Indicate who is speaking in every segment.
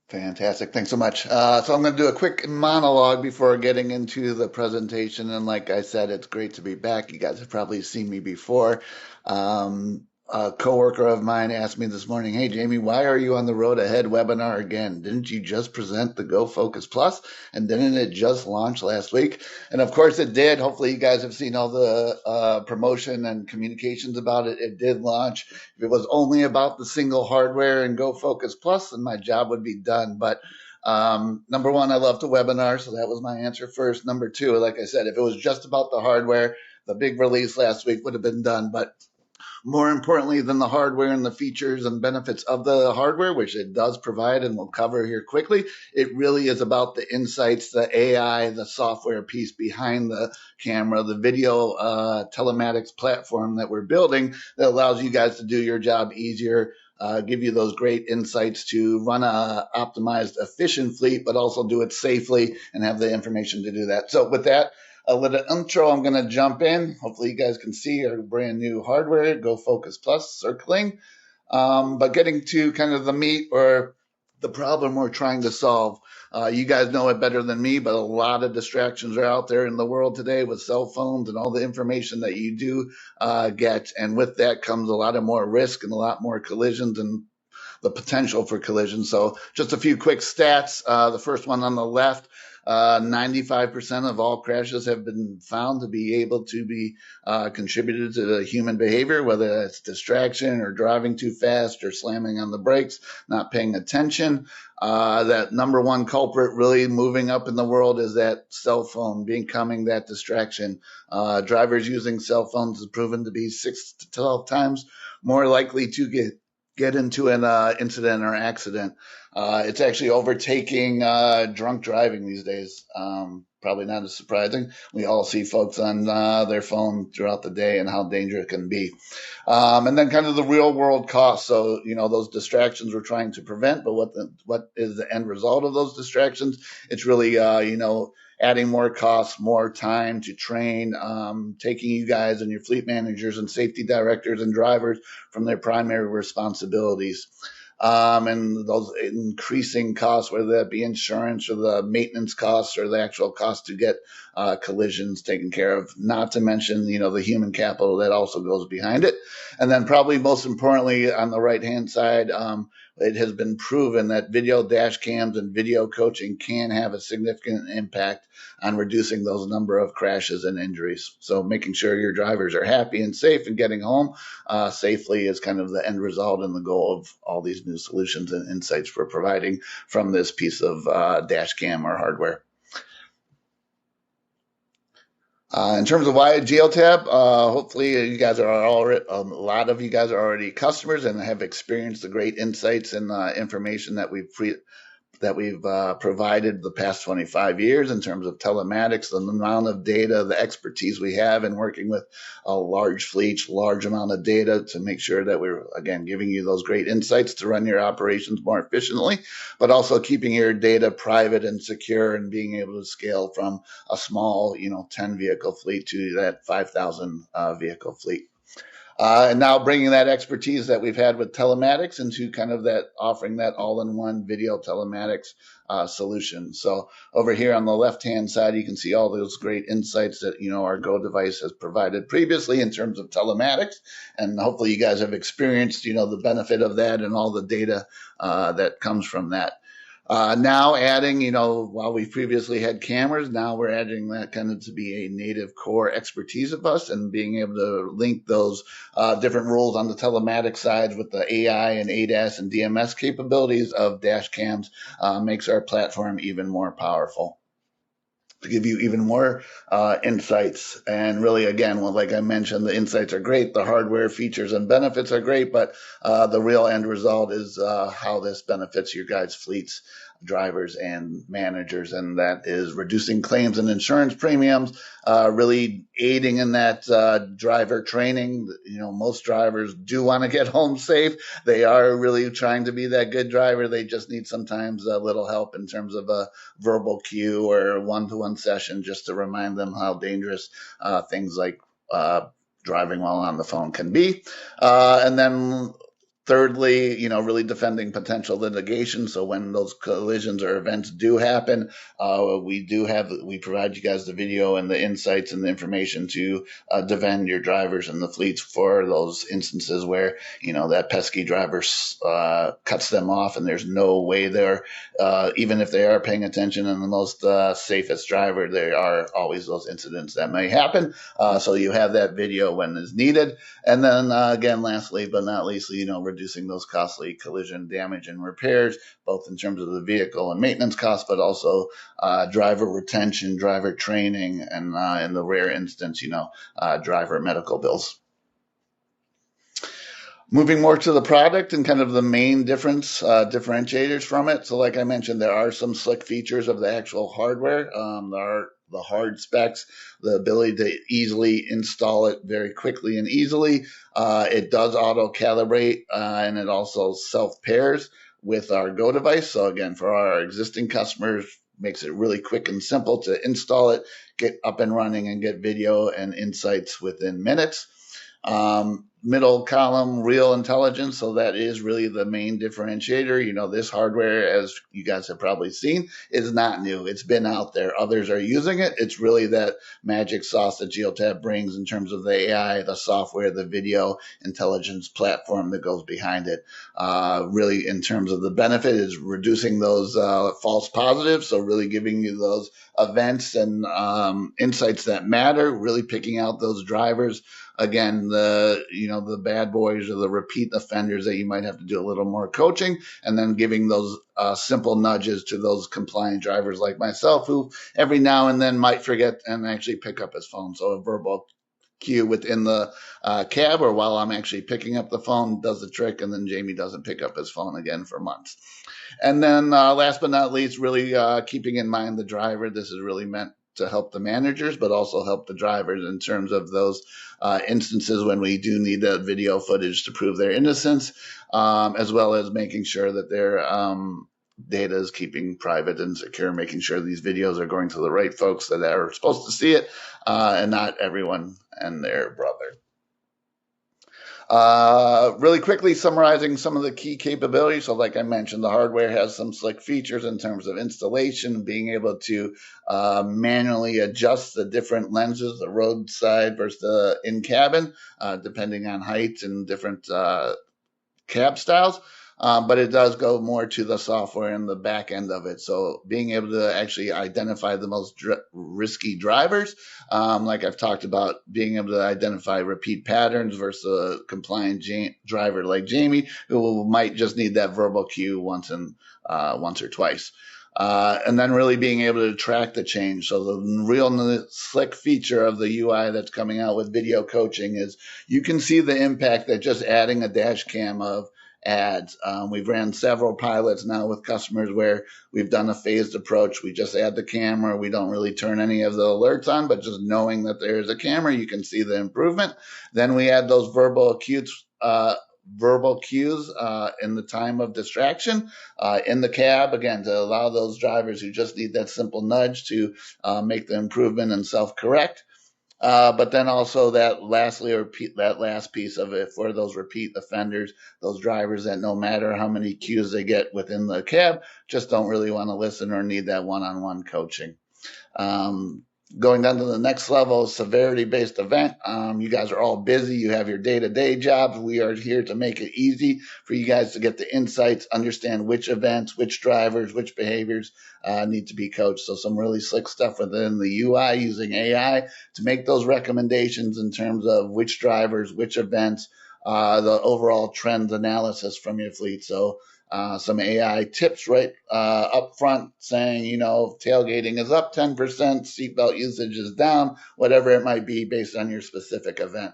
Speaker 1: Fantastic. Thanks so much. So I'm going to do a quick monologue before getting into the presentation. And like I said, it's great to be back. You guys have probably seen me before. A coworker of mine asked me this morning, "Hey, Jamie, why are you on the Road Ahead webinar again? Didn't you just present the Go Focus Plus? And didn't it just launch last week?" And of course it did. Hopefully you guys have seen all the promotion and communications about it. It did launch. If it was only about the single hardware and Go Focus Plus, then my job would be done. But number one, I love to webinar, so that was my answer first. Number two, like I said, if it was just about the hardware, the big release last week would have been done. But more importantly than the hardware and the features and benefits of the hardware, which it does provide and we'll cover here quickly, it really is about the insights, the AI, the software piece behind the camera, the video telematics platform that we're building that allows you guys to do your job easier, give you those great insights to run a optimized, efficient fleet, but also do it safely and have the information to do that. So with that, a little intro, I'm going to jump in. Hopefully you guys can see our brand new hardware, Go Focus Plus, circling. But getting to kind of the meat or the problem we're trying to solve. You guys know it better than me, but a lot of distractions are out there in the world today with cell phones and all the information that you do get. And with that comes a lot of more risk and a lot more collisions and the potential for collisions. So just a few quick stats. The first one on the left, 95% of all crashes have been found to be able to be contributed to the human behavior, whether that's distraction or driving too fast or slamming on the brakes, not paying attention. That number one culprit really moving up in the world is that cell phone becoming that distraction. Drivers using cell phones is proven to be 6 to 12 times more likely to get into an incident or accident. It's actually overtaking drunk driving these days. Probably not as surprising. We all see folks on their phone throughout the day and how dangerous it can be. And then kind of the real world costs. So, those distractions we're trying to prevent, but what is the end result of those distractions? It's really, adding more costs, more time to train, taking you guys and your fleet managers and safety directors and drivers from their primary responsibilities. And those increasing costs, whether that be insurance or the maintenance costs or the actual cost to get collisions taken care of, not to mention, the human capital that also goes behind it. And then probably most importantly, on the right-hand side, it has been proven that video dash cams and video coaching can have a significant impact on reducing those number of crashes and injuries. So making sure your drivers are happy and safe and getting home safely is kind of the end result and the goal of all these new solutions and insights we're providing from this piece of dash cam or hardware. In terms of why Geotab, hopefully you guys are already, a lot of you guys are already customers and have experienced the great insights and information that we've provided the past 25 years in terms of telematics, the amount of data, the expertise we have in working with a large fleet, large amount of data to make sure that we're, again, giving you those great insights to run your operations more efficiently, but also keeping your data private and secure and being able to scale from a small, 10 vehicle fleet to that 5,000 vehicle fleet. And now bringing that expertise that we've had with telematics into kind of that offering that all-in-one video telematics solution. So over here on the left-hand side, you can see all those great insights that, our Go device has provided previously in terms of telematics. And hopefully you guys have experienced, the benefit of that and all the data that comes from that. Now adding, while we previously had cameras, now we're adding that kind of to be a native core expertise of us and being able to link those different rules on the telematic side with the AI and ADAS and DMS capabilities of dash cams makes our platform even more powerful to give you even more insights. And really, again, well, like I mentioned, the insights are great. The hardware features and benefits are great, but the real end result is how this benefits your guys' fleets, drivers, and managers. And that is reducing claims and insurance premiums, really aiding in that driver training. Most drivers do want to get home safe. They are really trying to be that good driver. They just need sometimes a little help in terms of a verbal cue or one-to-one session just to remind them how dangerous things like driving while on the phone can be. And then Thirdly, really defending potential litigation. So when those collisions or events do happen, we provide you guys the video and the insights and the information to defend your drivers and the fleets for those instances where that pesky driver cuts them off, and there's no way they're even if they are paying attention and the most safest driver, there are always those incidents that may happen. So you have that video when is needed. And then again, lastly but not least, reducing those costly collision damage and repairs, both in terms of the vehicle and maintenance costs, but also driver retention, driver training, and in the rare instance, driver medical bills. Moving more to the product and kind of the main differentiators from it. So like I mentioned, there are some slick features of the actual hardware. There are the hard specs, the ability to easily install it very quickly and easily. It does auto calibrate and it also self pairs with our Go device. So again, for our existing customers, makes it really quick and simple to install it, get up and running, and get video and insights within minutes. Middle column, real intelligence. So that is really the main differentiator. This hardware, as you guys have probably seen, is not new. It's been out there. Others are using it. It's really that magic sauce that Geotab brings in terms of the AI, the software, the video intelligence platform that goes behind it. Really, in terms of the benefit, is reducing those false positives. So really giving you those events and insights that matter, really picking out those drivers. Again, the bad boys or the repeat offenders that you might have to do a little more coaching, and then giving those simple nudges to those compliant drivers like myself, who every now and then might forget and actually pick up his phone. So a verbal cue within the cab, or while I'm actually picking up the phone, does the trick, and then Jamie doesn't pick up his phone again for months. And then last but not least, really keeping in mind the driver. This is really meant to help the managers, but also help the drivers in terms of those instances when we do need that video footage to prove their innocence, as well as making sure that their data is keeping private and secure, making sure these videos are going to the right folks that are supposed to see it, and not everyone and their brother. Really quickly summarizing some of the key capabilities. So like I mentioned, the hardware has some slick features in terms of installation, being able to manually adjust the different lenses, the roadside versus the in-cabin, depending on height and different cab styles. But it does go more to the software and the back end of it. So being able to actually identify the most risky drivers, like I've talked about, being able to identify repeat patterns versus a compliant driver like Jamie, who might just need that verbal cue once or twice. And then really being able to track the change. So the real slick feature of the UI that's coming out with video coaching is you can see the impact that just adding a dash cam of ads. We've ran several pilots now with customers where we've done a phased approach. We just add the camera. We don't really turn any of the alerts on, but just knowing that there's a camera, you can see the improvement. Then we add those verbal cues in the time of distraction in the cab, again, to allow those drivers who just need that simple nudge to make the improvement and self-correct. But then also that last piece of it for those repeat offenders, those drivers that no matter how many cues they get within the cab, just don't really want to listen or need that one-on-one coaching. Going down to the next level, severity-based event. You guys are all busy. You have your day-to-day jobs. We are here to make it easy for you guys to get the insights, understand which events, which drivers, which behaviors need to be coached. So some really slick stuff within the UI using AI to make those recommendations in terms of which drivers, which events, the overall trend analysis from your fleet. So some AI tips right up front saying, tailgating is up 10%, seatbelt usage is down, whatever it might be based on your specific event.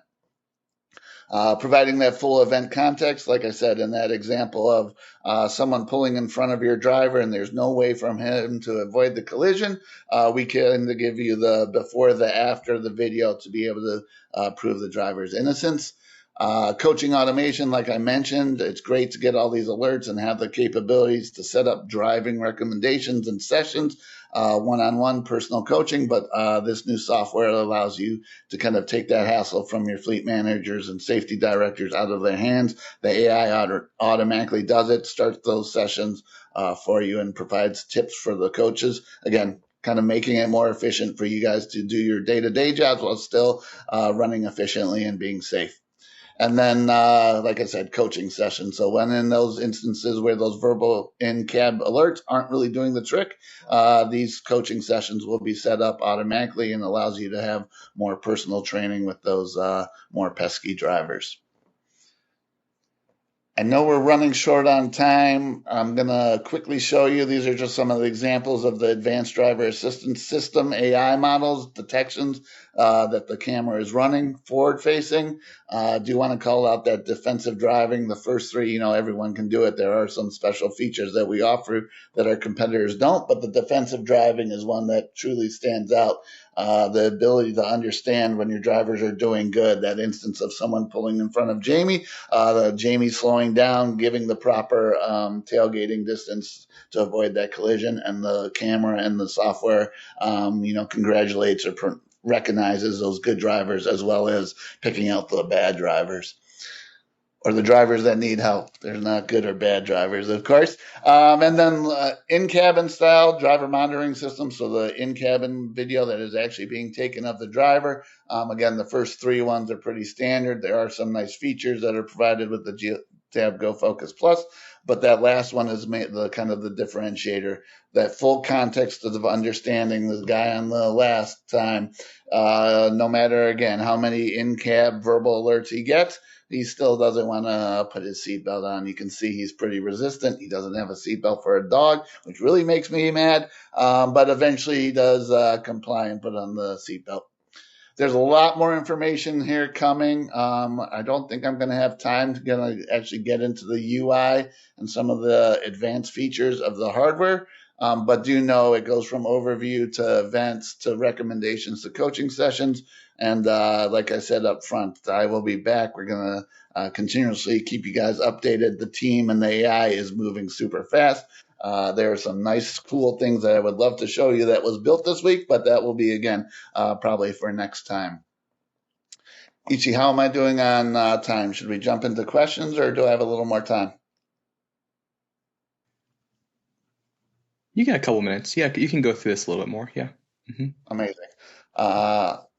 Speaker 1: Providing that full event context, like I said, in that example of someone pulling in front of your driver and there's no way from him to avoid the collision, we can give you the before, the after the video to be able to prove the driver's innocence. Coaching automation, like I mentioned, it's great to get all these alerts and have the capabilities to set up driving recommendations and sessions, one-on-one personal coaching. But this new software allows you to kind of take that hassle from your fleet managers and safety directors out of their hands. The AI automatically does it, starts those sessions for you, and provides tips for the coaches. Again, kind of making it more efficient for you guys to do your day-to-day jobs while still running efficiently and being safe. And then, like I said, coaching sessions. So when in those instances where those verbal in-cab alerts aren't really doing the trick, these coaching sessions will be set up automatically and allows you to have more personal training with those more pesky drivers. I know we're running short on time. I'm going to quickly show you. These are just some of the examples of the advanced driver assistance system AI models, detections that the camera is running, forward facing. Do want to call out that defensive driving. The first three, everyone can do it. There are some special features that we offer that our competitors don't, but the defensive driving is one that truly stands out. The ability to understand when your drivers are doing good, that instance of someone pulling in front of Jamie, Jamie slowing down, giving the proper tailgating distance to avoid that collision, and the camera and the software, congratulates or recognizes those good drivers as well as picking out the bad drivers. Or the drivers that need help. There's not good or bad drivers, of course. And then in-cabin style driver monitoring system. So the in-cabin video that is actually being taken of the driver. Again, the first three ones are pretty standard. There are some nice features that are provided with the Geotab Go Focus Plus, but that last one is the kind of the differentiator. That full context of understanding the guy on the last time, no matter, again, how many in-cab verbal alerts he gets, he still doesn't want to put his seatbelt on. You can see he's pretty resistant. He doesn't have a seatbelt for a dog, which really makes me mad. But eventually he does comply and put on the seatbelt. There's a lot more information here coming. I don't think I'm going to have time to actually get into the UI and some of the advanced features of the hardware. But do know it goes from overview to events to recommendations to coaching sessions. And like I said up front, I will be back. We're going to continuously keep you guys updated. The team and the AI is moving super fast. There are some nice, cool things that I would love to show you that was built this week, but that will be, again, probably for next time. Ichi, how am I doing on time? Should we jump into questions or do I have a little more time?
Speaker 2: You got a couple minutes. Yeah, you can go through this a little bit more. Yeah.
Speaker 1: Amazing.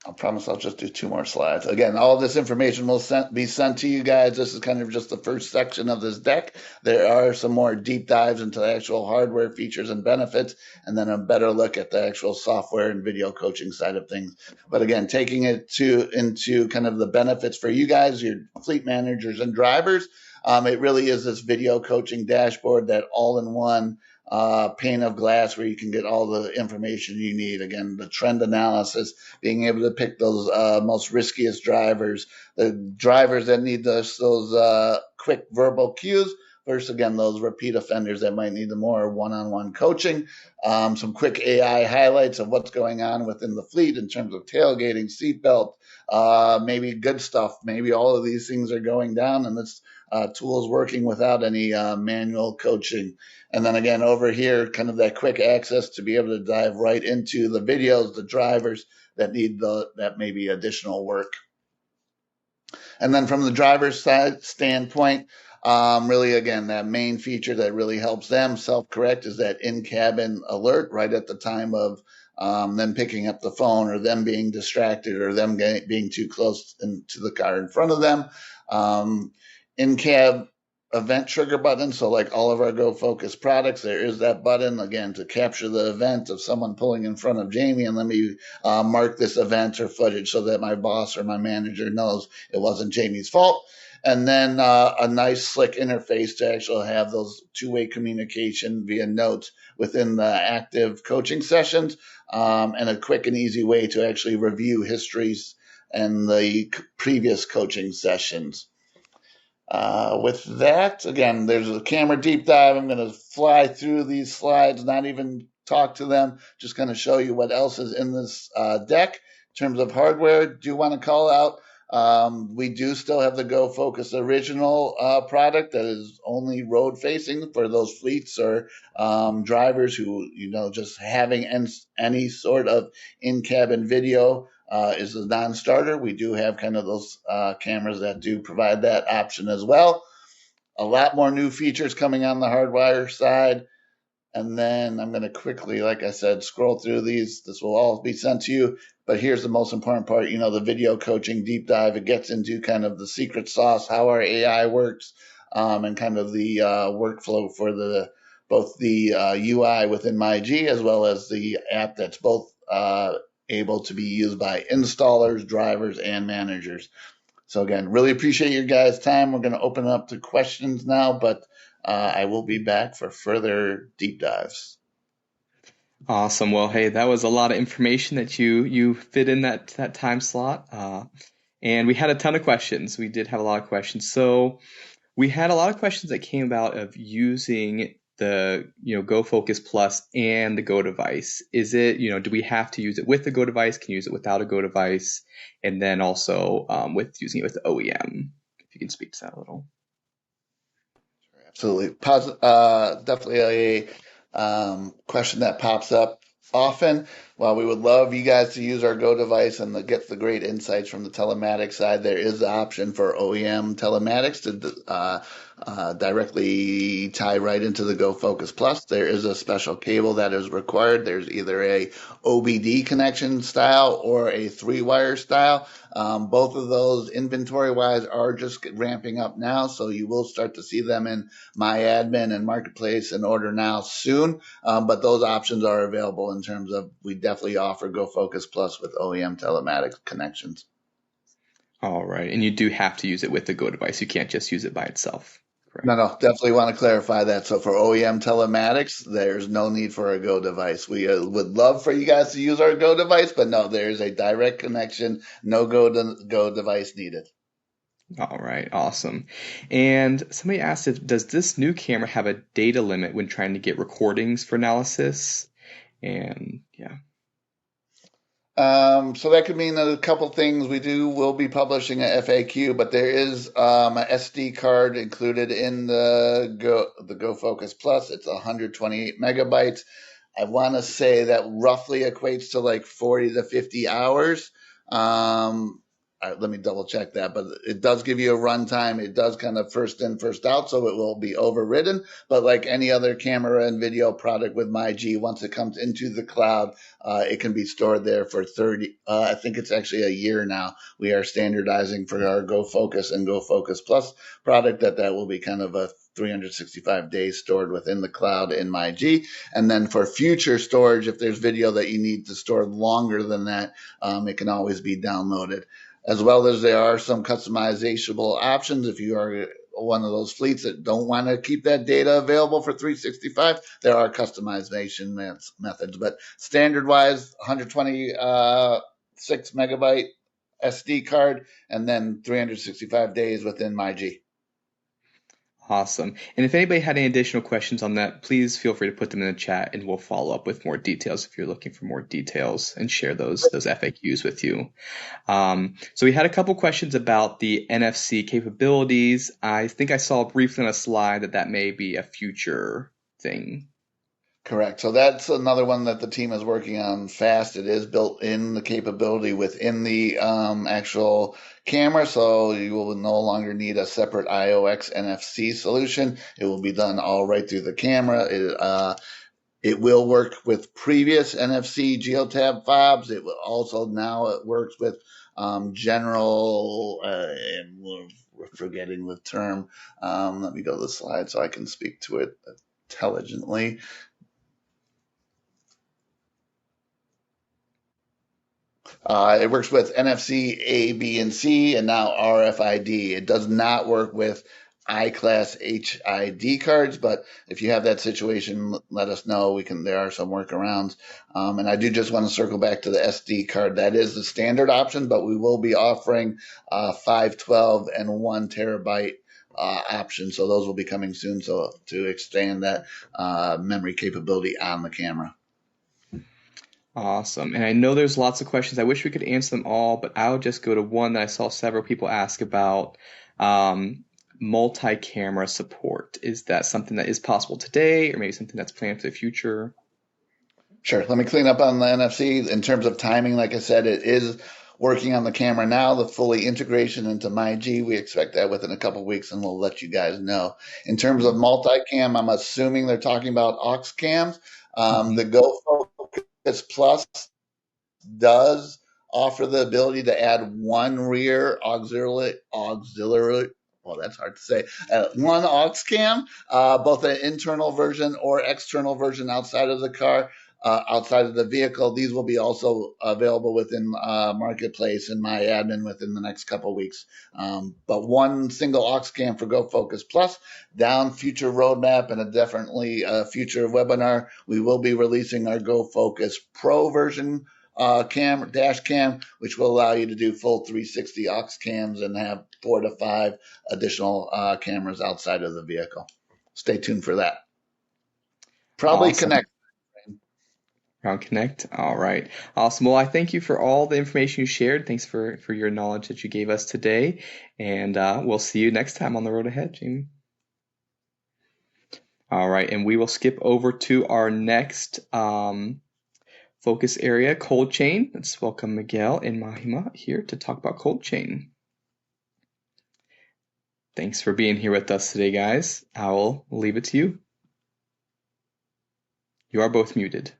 Speaker 1: I promise I'll just do two more slides. Again, all this information will be sent to you guys. This is kind of just the first section of this deck. There are some more deep dives into the actual hardware features and benefits, and then a better look at the actual software and video coaching side of things. But again, taking it into kind of the benefits for you guys, your fleet managers and drivers, it really is this video coaching dashboard, that all-in-one pane of glass where you can get all the information you need. Again, the trend analysis, being able to pick those most riskiest drivers, the drivers that need those quick verbal cues versus, again, those repeat offenders that might need the more one-on-one coaching. Some quick AI highlights of what's going on within the fleet in terms of tailgating, seatbelt, maybe good stuff. Maybe all of these things are going down and this tool is working without any manual coaching. And then again, over here, kind of that quick access to be able to dive right into the videos, the drivers that need that maybe additional work. And then from the driver's side standpoint, really, again, that main feature that really helps them self-correct is that in-cabin alert right at the time of them picking up the phone or them being distracted or them being too close to the car in front of them. In-cab event trigger button. So like all of our Go Focus products, there is that button, again, to capture the event of someone pulling in front of Jamie, and let me mark this event or footage so that my boss or my manager knows it wasn't Jamie's fault. And then a nice slick interface to actually have those two-way communication via notes within the active coaching sessions, and a quick and easy way to actually review histories and the previous coaching sessions. With that, again, there's a camera deep dive. I'm going to fly through these slides, not even talk to them, just going to show you what else is in this deck in terms of hardware. Do want to call out We do still have the Go Focus Original product that is only road facing for those fleets or drivers who, just having any sort of in cabin video is a non starter. We do have kind of those cameras that do provide that option as well. A lot more new features coming on the hardwire side. And then I'm going to quickly, like I said, scroll through these. This will all be sent to you. But here's the most important part, the video coaching deep dive. It gets into kind of the secret sauce, how our AI works, and kind of the workflow for both the UI within MyG as well as the app that's both able to be used by installers, drivers, and managers. So again, really appreciate your guys' time. We're going to open up to questions now, but I will be back for further deep dives.
Speaker 2: Awesome. Well, hey, that was a lot of information that you fit in that time slot. And we had a ton of questions. We did have a lot of questions. So we had a lot of questions that came about of using the Go Focus Plus and the Go device. Is it, do we have to use it with the Go device? Can you use it without a Go device? And then also with using it with the OEM, if you can speak to that a little.
Speaker 1: Absolutely. Definitely a question that pops up often. While we would love you guys to use our Go device and get the great insights from the telematics side, there is the option for OEM telematics to directly tie right into the Go Focus Plus. There is a special cable that is required. There's either a OBD connection style or a three-wire style. Both of those inventory-wise are just ramping up now, so you will start to see them in My Admin and Marketplace and Order Now soon. But those options are available in terms of we definitely offer Go Focus Plus with OEM telematics connections.
Speaker 2: All right. And you do have to use it with the Go device. You can't just use it by itself.
Speaker 1: No,
Speaker 2: Correct.
Speaker 1: no, definitely want to clarify that. So for OEM telematics, there's no need for a Go device. We would love for you guys to use our Go device, but no, there is a direct connection, no Go device needed.
Speaker 2: All right, awesome. And somebody asked if does this new camera have a data limit when trying to get recordings for analysis? And yeah.
Speaker 1: So that could mean a couple things. Will be publishing a FAQ, but there is a SD card included in the Go Focus Plus. It's 128 megabytes. I want to say that roughly equates to like 40 to 50 hours. Let me double check that, but it does give you a runtime. It does kind of first in, first out, so it will be overridden. But like any other camera and video product with MyG, once it comes into the cloud, it can be stored there for 30. I think it's actually a year now. We are standardizing for our Go Focus and Go Focus Plus product that will be kind of a 365 days stored within the cloud in MyG. And then for future storage, if there's video that you need to store longer than that, it can always be downloaded. As well as there are some customizable options. If you are one of those fleets that don't want to keep that data available for 365, there are customization methods. But standard wise, 126 megabyte SD card, and then 365 days within MyG.
Speaker 2: Awesome. And if anybody had any additional questions on that, please feel free to put them in the chat and we'll follow up with more details if you're looking for more details and share those FAQs with you. So we had a couple questions about the NFC capabilities. I think I saw briefly on a slide that may be a future thing.
Speaker 1: Correct. So that's another one that the team is working on fast. It is built in the capability within the actual camera, so you will no longer need a separate IOX NFC solution. It will be done all right through the camera. It will work with previous NFC Geotab fobs. It will also now it works with general, and we're forgetting the term. Let me go to the slide so I can speak to it intelligently. It works with NFC A, B, and C, and now RFID. It does not work with I-class HID cards, but if you have that situation, let us know. There are some workarounds. And I do just want to circle back to the SD card. That is the standard option, but we will be offering 512 and 1 terabyte option. So those will be coming soon. So to expand that memory capability on the camera.
Speaker 2: Awesome. And I know there's lots of questions. I wish we could answer them all, but I'll just go to one that I saw several people ask about um, multi-camera support. Is that something that is possible today, or maybe something that's planned for the future?
Speaker 1: Sure. Let me clean up on the NFC. In terms of timing, like I said, it is working on the camera now, the fully integration into MyG. We expect that within a couple of weeks, and we'll let you guys know. In terms of multicam, I'm assuming they're talking about aux cams.
Speaker 2: Mhm.
Speaker 1: The Go Focus Plus does offer the ability to add one rear auxiliary, well, that's hard to say, one aux cam, both an internal version or external version outside of the car, outside of the vehicle. These will be also available within Marketplace and My Admin within the next couple of weeks. But one single aux cam for Go Focus Plus. Down future roadmap and a definitely future webinar, we will be releasing our Go Focus Pro version dash cam, which will allow you to do full 360 aux cams and have 4 to 5 additional cameras outside of the vehicle. Stay tuned for that. Probably
Speaker 2: Awesome.
Speaker 1: connect.
Speaker 2: Ground Connect. All right. Awesome. Well, I thank you for all the information you shared. Thanks for your knowledge that you gave us today. And we'll see you next time on the road ahead, Jamie. All right. And we will skip over to our next focus area, cold chain. Let's welcome Miguel and Mahima here to talk about cold chain. Thanks for being here with us today, guys. I will leave it to you. You are both muted.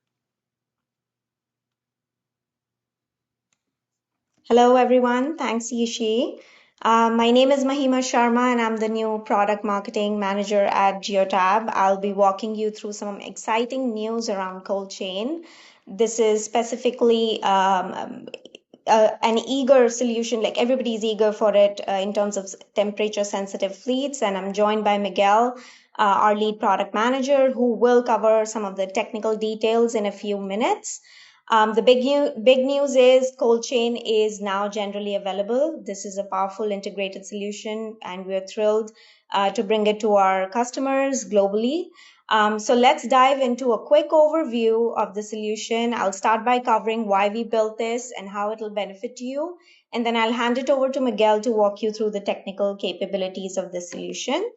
Speaker 3: Hello, everyone. Thanks, Yishi. My name is Mahima Sharma, and I'm the new product marketing manager at Geotab. I'll be walking you through some exciting news around cold chain. This is specifically an eager solution, like everybody's eager for it in terms of temperature sensitive fleets. And I'm joined by Miguel, our lead product manager, who will cover some of the technical details in a few minutes. The big news is cold chain is now generally available. This is a powerful integrated solution, and we're thrilled to bring it to our customers globally. So let's dive into a quick overview of the solution. I'll start by covering why we built this and how it'll benefit you. And then I'll hand it over to Miguel to walk you through the technical capabilities of the solution.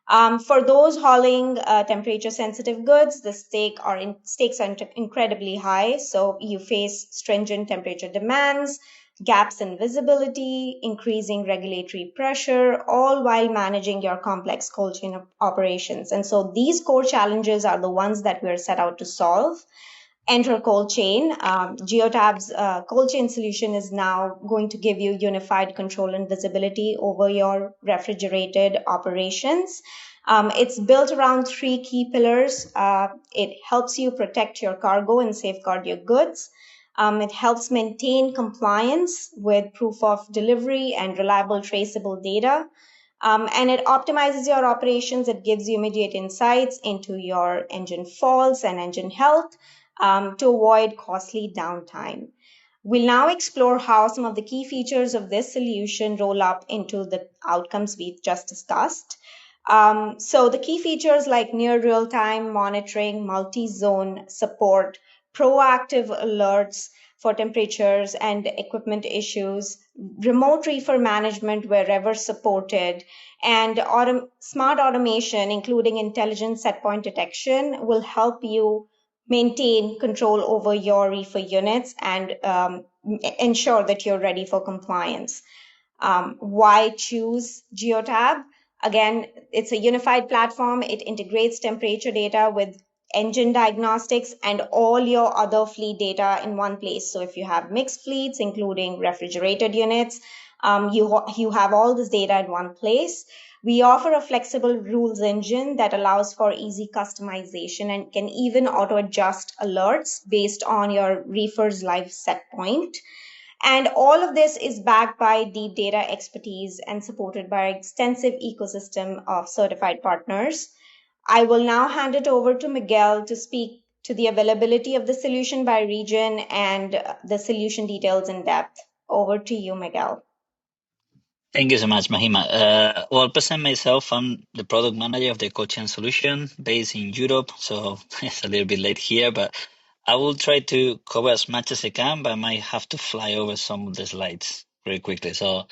Speaker 3: For those hauling temperature sensitive goods, the stakes are incredibly high. So you face stringent temperature demands, gaps in visibility, increasing regulatory pressure, all while managing your complex cold chain operations. And so these core challenges are the ones that we're set out to solve. Enter cold chain. Geotab's cold chain solution is now going to give you unified control and visibility over your refrigerated operations. It's built around 3 key pillars. It helps you protect your cargo and safeguard your goods. It helps maintain compliance with proof of delivery and reliable traceable data. And it optimizes your operations. It gives you immediate insights into your engine faults and engine health to avoid costly downtime. We'll now explore how some of the key features of this solution roll up into the outcomes we've just discussed. So the key features like near real-time monitoring, multi-zone support, proactive alerts for temperatures and equipment issues, remote reefer management wherever supported, and smart automation, including intelligent set point detection, will help you maintain control over your reefer units and ensure that you're ready for compliance. Why choose Geotab? Again, it's a unified platform. It integrates temperature data with engine diagnostics and all your other fleet data in one place. So if you have mixed fleets, including refrigerated units, you have all this data in one place. We offer a flexible rules engine that allows for easy customization and can even auto adjust alerts based on your reefer's live set point. And all of this is backed by deep data expertise and supported by an extensive ecosystem of certified partners. I will now hand it over to Miguel to speak to the availability of the solution by region and the solution details in depth. Over to you, Miguel.
Speaker 4: Thank you so much, Mahima. Well, I'll present myself. I'm the product manager of the coaching solution based in Europe, so it's a little bit late here, but I will try to cover as much as I can, but I might have to fly over some of the slides very quickly. So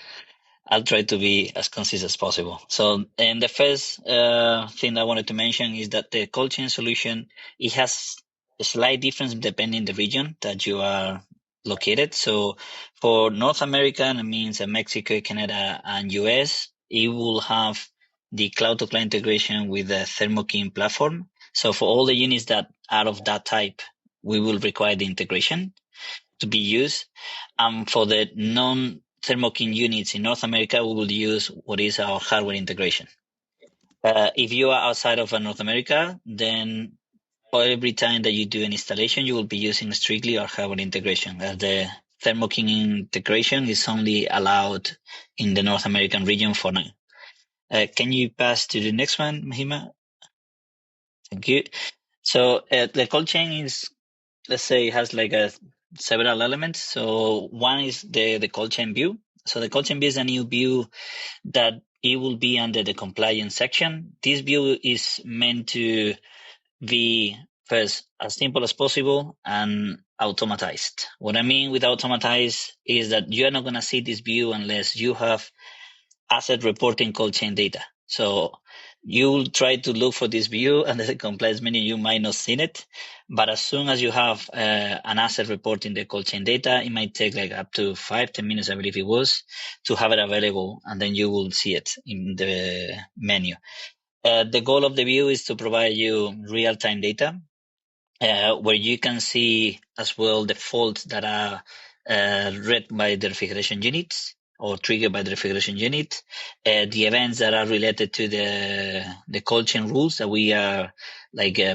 Speaker 4: I'll try to be as concise as possible. So, and the first thing I wanted to mention is that the cold chain solution, it has a slight difference depending the region that you are located. So for North America, it means Mexico, Canada, and US, it will have the cloud-to-cloud integration with the Thermo King platform. So for all the units that are of that type, we will require the integration to be used. For the non-Thermo King units in North America, we will use what is our hardware integration. If you are outside of North America, then every time that you do an installation, you will be using strictly our hardware integration. The Thermo King integration is only allowed in the North American region for now. Can you pass to the next one, Mahima? Thank you. So the cold chain is, let's say, it has like several elements. So one is the cold chain view. So the cold chain view is a new view that it will be under the compliance section. This view is meant to be first as simple as possible and automatized. What I mean with automatized is that you're not going to see this view unless you have asset reporting cold chain data. So you will try to look for this view and the compliance menu, you might not see it. But as soon as you have an asset reporting the cold chain data, it might take like up to 5-10 minutes, I believe it was, to have it available. And then you will see it in the menu. The goal of the view is to provide you real-time data where you can see as well the faults that are read by the refrigeration units or triggered by the refrigeration unit, the events that are related to the cold chain rules that we are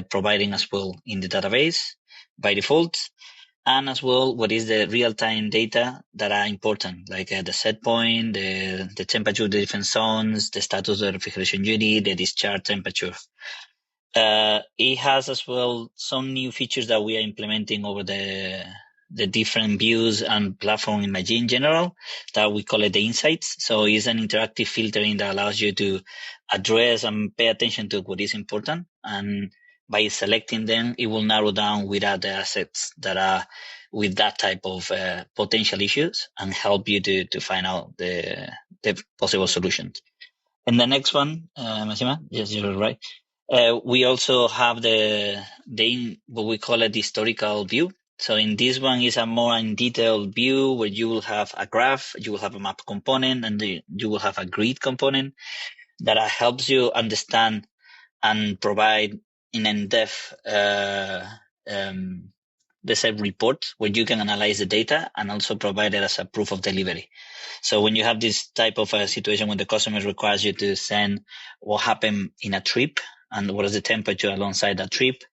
Speaker 4: providing as well in the database by default, and as well what is the real-time data that are important, like the set point, the temperature of the different zones, the status of the refrigeration unit, the discharge temperature. It has as well some new features that we are implementing over the different views and platform imaging in general that we call it the insights. So it's an interactive filtering that allows you to address and pay attention to what is important. And by selecting them, it will narrow down without the assets that are with that type of potential issues and help you to find out the possible solutions. And the next one, Massima, yes, you're right. We also have the what we call it the historical view. So in this one is a more in detailed view where you will have a graph, you will have a map component, and you will have a grid component that helps you understand and provide an in-depth let's say report where you can analyze the data and also provide it as a proof of delivery. So when you have this type of a situation when the customer requires you to send what happened in a trip and what is the temperature alongside that trip,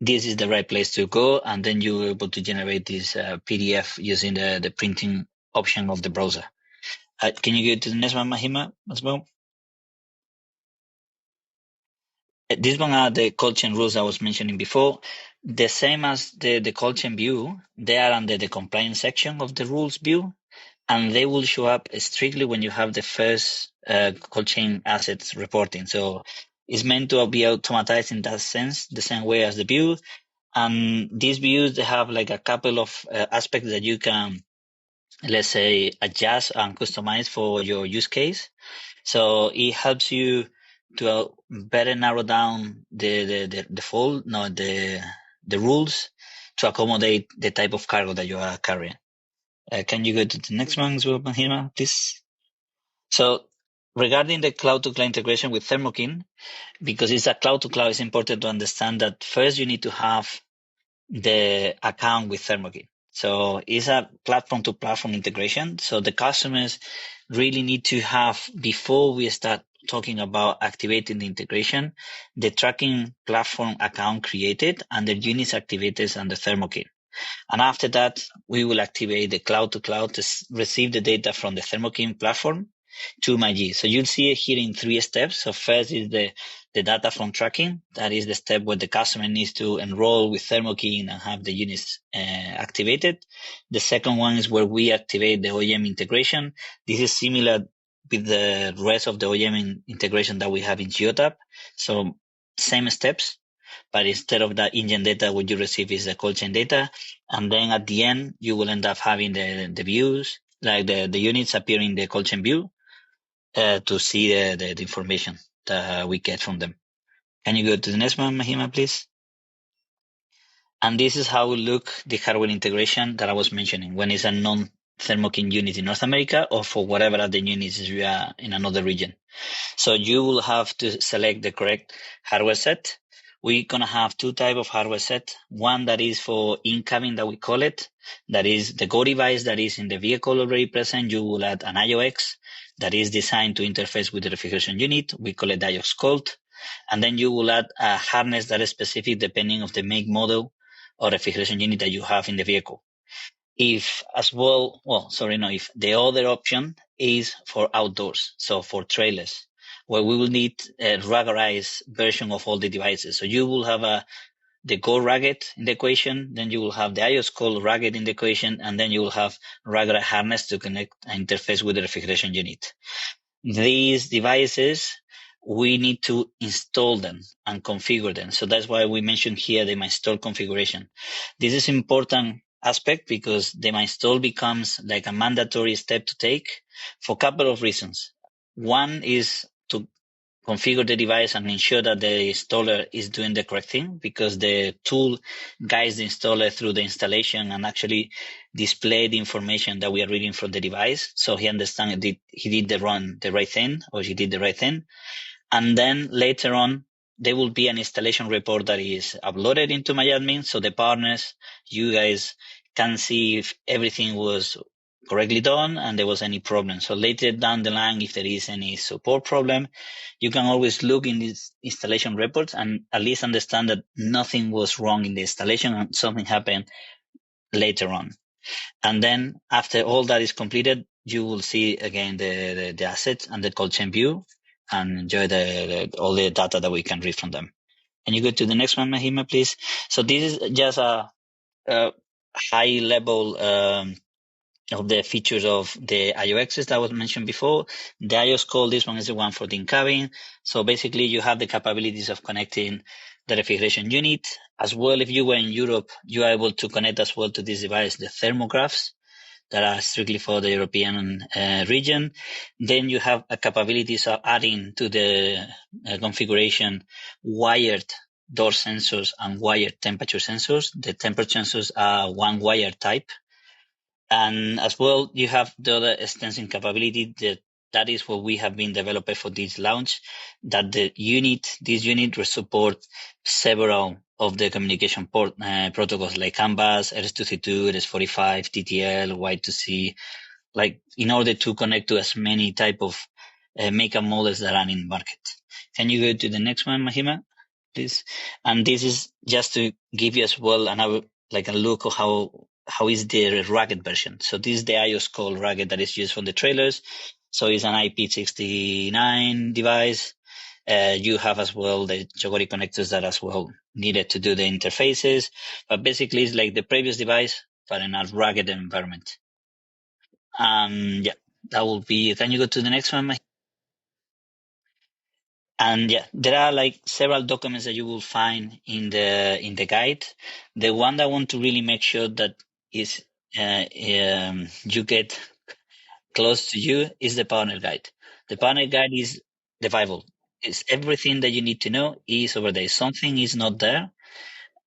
Speaker 4: this is the right place to go. And then you're able to generate this PDF using the printing option of the browser. Can you go to the next one, Mahima, as well? This one are the cold chain rules I was mentioning before. The same as the cold chain view, they are under the compliance section of the rules view, and they will show up strictly when you have the first cold chain assets reporting. So it's meant to be automatized in that sense, the same way as the view. And these views, they have like a couple of aspects that you can, let's say, adjust and customize for your use case. So it helps you to better narrow down the rules to accommodate the type of cargo that you are carrying. Can you go to the next one as well, Mahima, please? So regarding the cloud-to-cloud integration with Thermo King, because it's a cloud-to-cloud, it's important to understand that first you need to have the account with Thermo King. So it's a platform-to-platform integration. So the customers really need to have, before we start talking about activating the integration, the tracking platform account created and the units activated under Thermo King. And after that, we will activate the cloud-to-cloud to receive the data from the Thermo King platform to MyG. So you'll see it here in 3 steps. So first is the data from tracking. That is the step where the customer needs to enroll with Thermo King and have the units activated. The second one is where we activate the OEM integration. This is similar with the rest of the OEM integration that we have in Geotab. So same steps. but instead of that ingest data, what you receive is the cold chain data. And then at the end, you will end up having the views, like the units appear in the cold chain view to see the information that we get from them. Can you go to the next one, Mahima, please? And this is how will look the hardware integration that I was mentioning when it's a non-Thermo King unit in North America or for whatever other units you are in another region. So you will have to select the correct hardware set. We're going to have two types of hardware set. One that is for in-cabin that we call it. That is the Go device that is in the vehicle already present. You will add an IOX that is designed to interface with the refrigeration unit. We call it IOX Cold. And then you will add a harness that is specific depending of the make model or refrigeration unit that you have in the vehicle. If the other option is for outdoors, so for trailers, where we will need a ruggedized version of all the devices. So you will have the Go rugged in the equation, then you will have the iOS Cold rugged in the equation, and then you will have rugged harness to connect and interface with the refrigeration unit. These devices, we need to install them and configure them. So that's why we mentioned here the install configuration. This is important aspect because the install becomes like a mandatory step to take for a couple of reasons. One is to configure the device and ensure that the installer is doing the correct thing, because the tool guides the installer through the installation and actually display the information that we are reading from the device. So he understands he did the right thing, or she did the right thing. And then later on, there will be an installation report that is uploaded into my admin. So the partners, you guys can see if everything was correctly done and there was any problem. So later down the line, if there is any support problem, you can always look in these installation reports and at least understand that nothing was wrong in the installation and something happened later on. And then after all that is completed, you will see again the assets and the cold chain view and enjoy all the data that we can read from them. Can you go to the next one, Mahima, please? So this is just a high level of the features of the IOXs that was mentioned before. The iOS call, this one is the one for the in-cabin. So basically you have the capabilities of connecting the refrigeration unit. As well, if you were in Europe, you are able to connect as well to this device, the thermographs that are strictly for the European region. Then you have a capabilities of adding to the configuration wired door sensors and wired temperature sensors. The temperature sensors are one wire type. And as well, you have the other extension capability that is what we have been developing for this launch, that this unit will support several of the communication protocols like CAN-bus, RS-232, RS-45, TTL, Y2C, like in order to connect to as many type of make and models that are in the market. Can you go to the next one, Mahima, please? And this is just to give you as well a look of how is the rugged version. So this is the iOS call rugged that is used for the trailers. So it's an IP69 device. You have as well the Jogori connectors that as well needed to do the interfaces. But basically it's like the previous device, but in a rugged environment. Yeah, that will be. Can you go to the next one? And yeah, there are like several documents that you will find in the guide. The one that I want to really make sure that is you get close to you is the partner guide. The partner guide is the Bible. It's everything that you need to know is over there. If something is not there,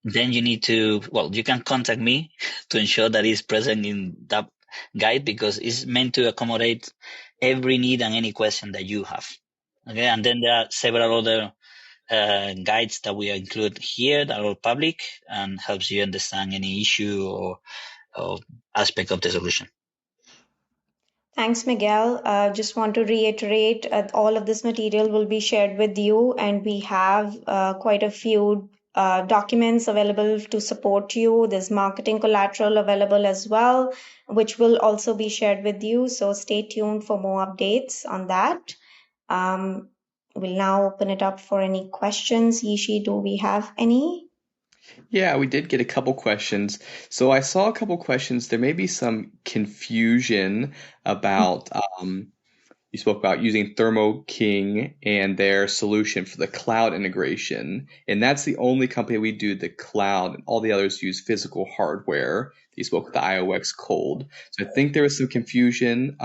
Speaker 4: then you need to, you can contact me to ensure that it's present in that guide, because it's meant to accommodate every need and any question that you have. Okay, and then there are several other guides that we include here that are public and helps you understand any issue or aspect of the solution.
Speaker 3: Thanks, Miguel. Just want to reiterate, all of this material will be shared with you, and we have quite a few documents available to support you. There's marketing collateral available as well, which will also be shared with you. So stay tuned for more updates on that. We'll now open it up for any questions. Yishi, do we have any?
Speaker 2: Yeah, we did get a couple questions. So I saw a couple questions. There may be some confusion about you spoke about using Thermo King and their solution for the cloud integration. And that's the only company we do the cloud, and all the others use physical hardware. You spoke with the IOX cold. So I think there was some confusion.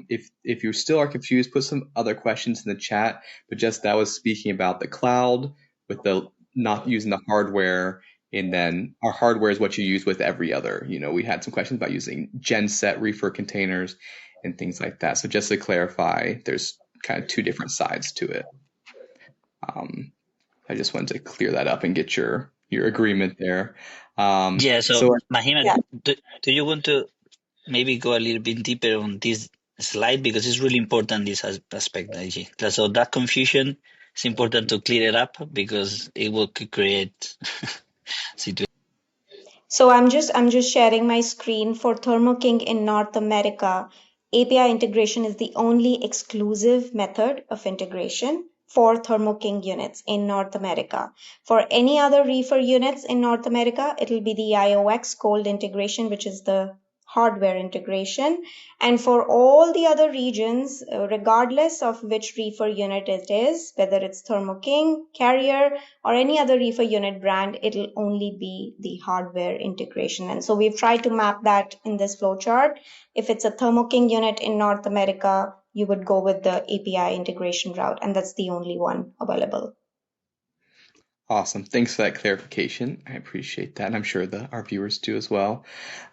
Speaker 2: If you still are confused, put some other questions in the chat. But just that was speaking about the cloud with the not using the hardware. And then our hardware is what you use with every other. We had some questions about using genset reefer containers and things like that. So just to clarify, there's kind of two different sides to it. I just wanted to clear that up and get your agreement there.
Speaker 4: So Mahima,
Speaker 3: Yeah.
Speaker 4: do you want to maybe go a little bit deeper on this slide, because it's really important, this aspect, IG. So that confusion, it's important to clear it up, because it will create situation.
Speaker 3: So I'm just sharing my screen for Thermo King in North America. API integration is the only exclusive method of integration for Thermo King units in North America. For any other reefer units in North America, it'll be the IOX cold integration, which is the hardware integration. And for all the other regions, regardless of which reefer unit it is, whether it's Thermo King, Carrier, or any other reefer unit brand, it'll only be the hardware integration. And so we've tried to map that in this flowchart. If it's a Thermo King unit in North America, you would go with the API integration route, and that's the only one available.
Speaker 2: Awesome. Thanks for that clarification. I appreciate that. And I'm sure our viewers do as well.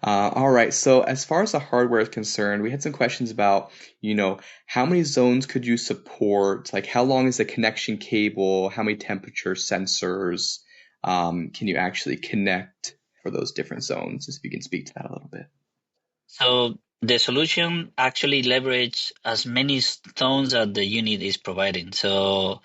Speaker 2: All right. So as far as the hardware is concerned, we had some questions about, how many zones could you support? Like how long is the connection cable? How many temperature sensors can you actually connect for those different zones? If you can speak to that a little bit.
Speaker 4: So the solution actually leverage as many zones as the unit is providing. So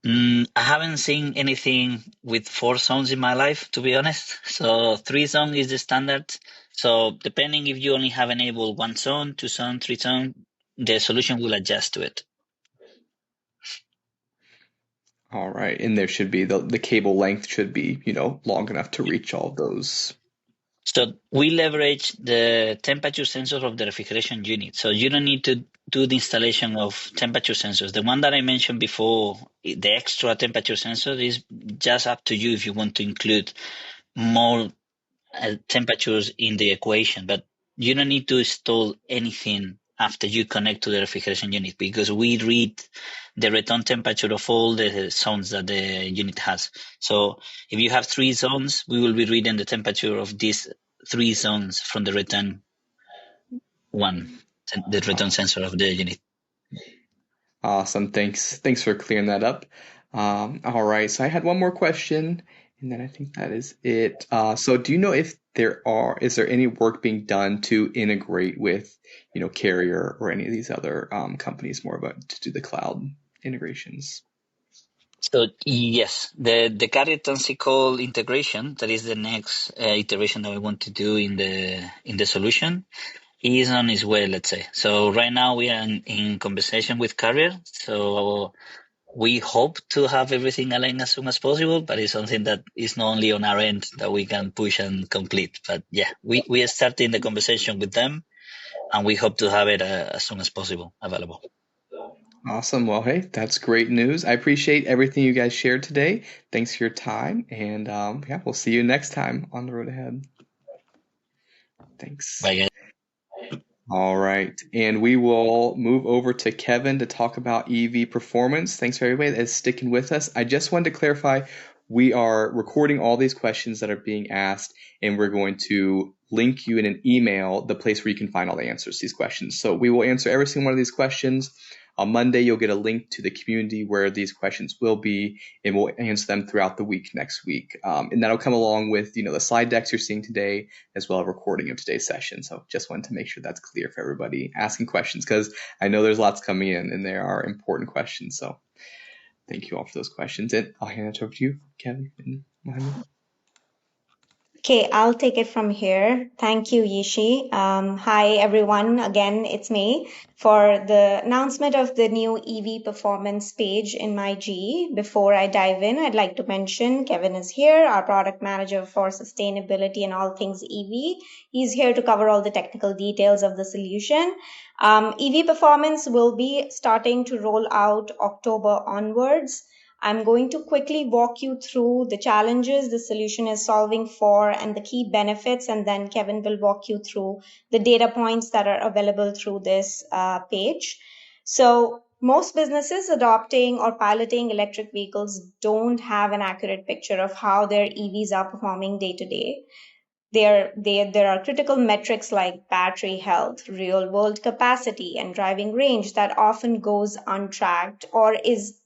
Speaker 4: I haven't seen anything with 4 zones in my life, to be honest. So 3 zone is the standard. So depending if you only have enabled 1 zone, 2 zone, 3 zone, the solution will adjust to it.
Speaker 2: All right. And there should be the cable length should be, long enough to reach all those.
Speaker 4: So we leverage the temperature sensors of the refrigeration unit. So you don't need to do the installation of temperature sensors. The one that I mentioned before, the extra temperature sensor, is just up to you if you want to include more temperatures in the equation. But you don't need to install anything after you connect to the refrigeration unit, because we read the return temperature of all the zones that the unit has. So if you have 3 zones, we will be reading the temperature of these 3 zones from the return sensor of the unit.
Speaker 2: Awesome. Thanks for clearing that up. All right. So I had one more question, and then I think that is it. So do you know if is there any work being done to integrate with, Carrier or any of these other companies more about to do the cloud integrations?
Speaker 4: So yes, the carrier call integration, that is the next iteration that we want to do in the solution, is on its way, let's say. So right now we are in conversation with Carrier. So we hope to have everything aligned as soon as possible, but it's something that is not only on our end that we can push and complete. But yeah, we are starting the conversation with them, and we hope to have it as soon as possible available.
Speaker 2: Awesome. Well, hey, that's great news. I appreciate everything you guys shared today. Thanks for your time. And yeah, we'll see you next time on the road ahead. Thanks.
Speaker 4: Bye, guys.
Speaker 2: All right. And we will move over to Kevin to talk about EV performance. Thanks for everybody that's sticking with us. I just wanted to clarify, we are recording all these questions that are being asked, and we're going to link you in an email, the place where you can find all the answers to these questions. So we will answer every single one of these questions. On Monday, you'll get a link to the community where these questions will be, and we'll answer them throughout the week next week. And that'll come along with, the slide decks you're seeing today, as well as a recording of today's session. So just wanted to make sure that's clear for everybody asking questions, because I know there's lots coming in and there are important questions. So thank you all for those questions. And I'll hand it over to you, Kevin and Mohammed.
Speaker 3: Okay, I'll take it from here. Thank you, Yishi. Hi, everyone. Again, it's me for the announcement of the new EV performance page in my GE. Before I dive in, I'd like to mention Kevin is here, our product manager for sustainability and all things EV. He's here to cover all the technical details of the solution. EV performance will be starting to roll out October onwards. I'm going to quickly walk you through the challenges the solution is solving for and the key benefits, and then Kevin will walk you through the data points that are available through this page. So most businesses adopting or piloting electric vehicles don't have an accurate picture of how their EVs are performing day to day. There are critical metrics like battery health, real world capacity, and driving range that often goes untracked or is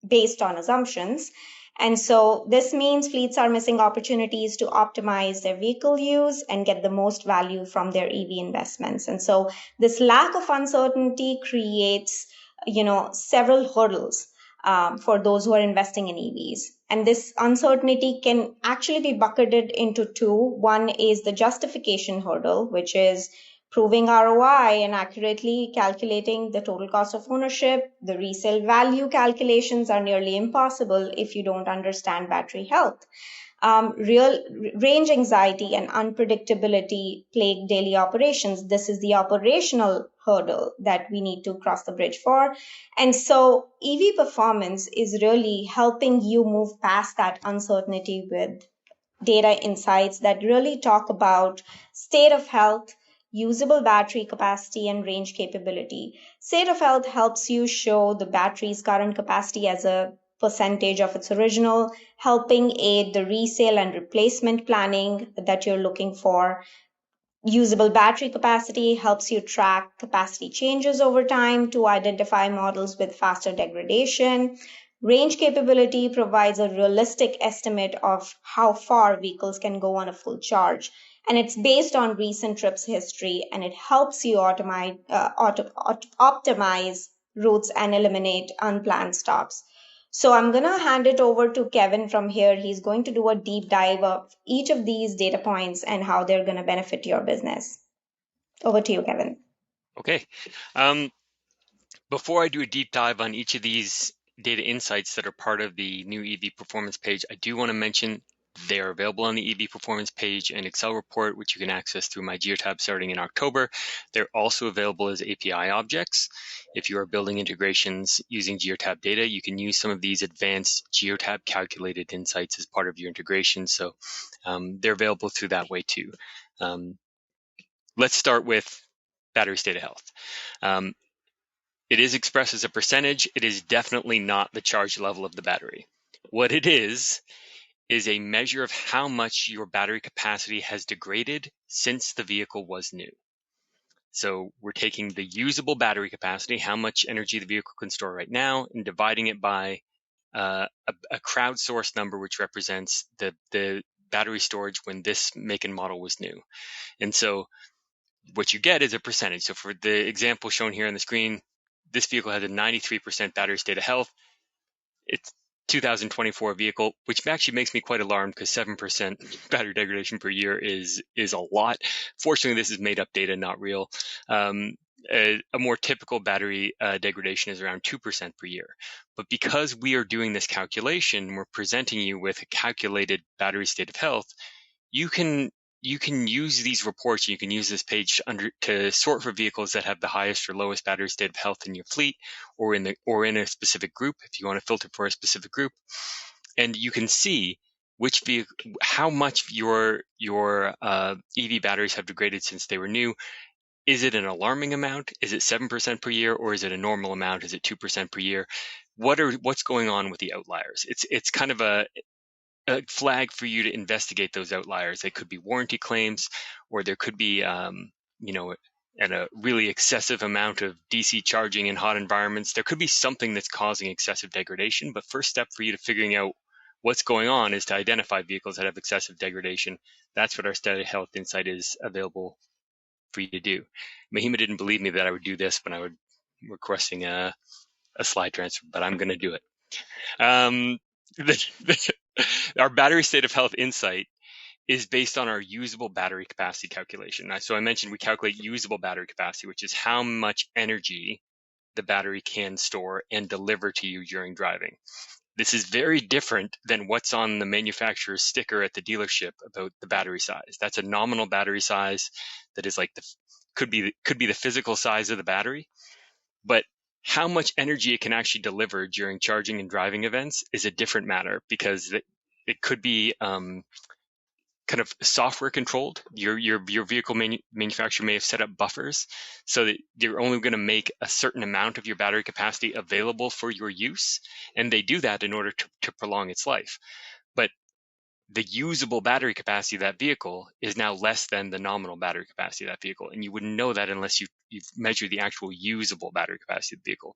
Speaker 3: based on assumptions. And so this means fleets are missing opportunities to optimize their vehicle use and get the most value from their EV investments. And so this lack of uncertainty creates, several hurdles for those who are investing in EVs. And this uncertainty can actually be bucketed into two. One is the justification hurdle, which is proving ROI and accurately calculating the total cost of ownership. The resale value calculations are nearly impossible if you don't understand battery health. Real range anxiety and unpredictability plague daily operations. This is the operational hurdle that we need to cross the bridge for. And so EV performance is really helping you move past that uncertainty with data insights that really talk about state of health, usable battery capacity, and range capability. State of health helps you show the battery's current capacity as a percentage of its original, helping aid the resale and replacement planning that you're looking for. Usable battery capacity helps you track capacity changes over time to identify models with faster degradation. Range capability provides a realistic estimate of how far vehicles can go on a full charge. And it's based on recent trips history, and it helps you optimize routes and eliminate unplanned stops. So I'm going to hand it over to Kevin from here. He's going to do a deep dive of each of these data points and how they're going to benefit your business. Over to you, Kevin.
Speaker 5: Okay. Before I do a deep dive on each of these data insights that are part of the new EV performance page, I do want to mention they are available on the EV performance page and Excel report, which you can access through my Geotab starting in October. They're also available as API objects. If you are building integrations using Geotab data, you can use some of these advanced Geotab calculated insights as part of your integration. So they're available through that way too. Let's start with battery state of health. It is expressed as a percentage. It is definitely not the charge level of the battery. What it is a measure of how much your battery capacity has degraded since the vehicle was new. So we're taking the usable battery capacity, how much energy the vehicle can store right now, and dividing it by a crowdsourced number, which represents the battery storage when this make and model was new. And so what you get is a percentage. So for the example shown here on the screen, this vehicle has a 93% battery state of health. It's 2024 vehicle, which actually makes me quite alarmed because 7% battery degradation per year is a lot. Fortunately, this is made up data, not real. A more typical battery degradation is around 2% per year. But because we are doing this calculation, we're presenting you with a calculated battery state of health, you can use these reports, you can use this page to sort for vehicles that have the highest or lowest battery state of health in your fleet, or in a specific group if you want to filter for a specific group, and you can see which vehicle, how much your EV batteries have degraded since they were new. Is it an alarming amount? Is it 7% per year, or is it a normal amount? Is it 2% per year? What's going on with the outliers? It's kind of a flag for you to investigate those outliers. They could be warranty claims, or there could be, and a really excessive amount of DC charging in hot environments. There could be something that's causing excessive degradation. But first step for you to figuring out what's going on is to identify vehicles that have excessive degradation. That's what our state of health insight is available for you to do. Mahima didn't believe me that I would do this when I was requesting a slide transfer, but I'm going to do it. Our battery state of health insight is based on our usable battery capacity calculation. So I mentioned we calculate usable battery capacity, which is how much energy the battery can store and deliver to you during driving. This is very different than what's on the manufacturer's sticker at the dealership about the battery size. That's a nominal battery size that is like could be the physical size of the battery, but how much energy it can actually deliver during charging and driving events is a different matter, because it could be kind of software controlled. Your vehicle manufacturer may have set up buffers so that you're only going to make a certain amount of your battery capacity available for your use, and they do that in order to prolong its life. But the usable battery capacity of that vehicle is now less than the nominal battery capacity of that vehicle, and you wouldn't know that unless you measure the actual usable battery capacity of the vehicle.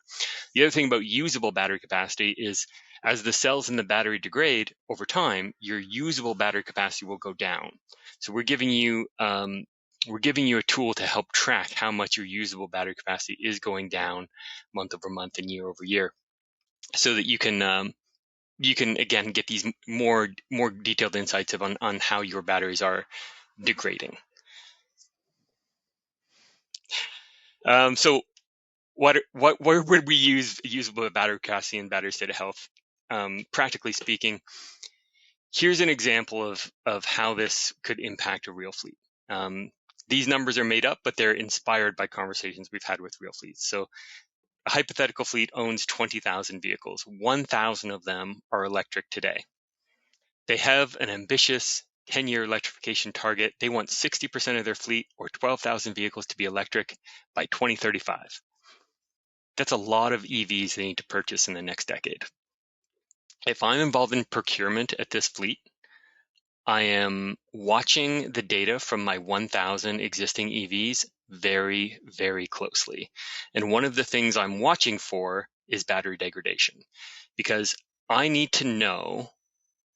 Speaker 5: The other thing about usable battery capacity is, as the cells in the battery degrade over time, your usable battery capacity will go down. So we're giving you a tool to help track how much your usable battery capacity is going down month over month and year over year, so that you can again get these more detailed insights on how your batteries are degrading. So where would we use usable battery capacity and battery state of health? Practically speaking, here's an example of how this could impact a real fleet. These numbers are made up, but they're inspired by conversations we've had with real fleets. So a hypothetical fleet owns 20,000 vehicles. 1,000 of them are electric today. They have an ambitious 10-year electrification target. They want 60% of their fleet, or 12,000 vehicles, to be electric by 2035. That's a lot of EVs they need to purchase in the next decade. If I'm involved in procurement at this fleet, I am watching the data from my 1,000 existing EVs very, very closely. And one of the things I'm watching for is battery degradation, because I need to know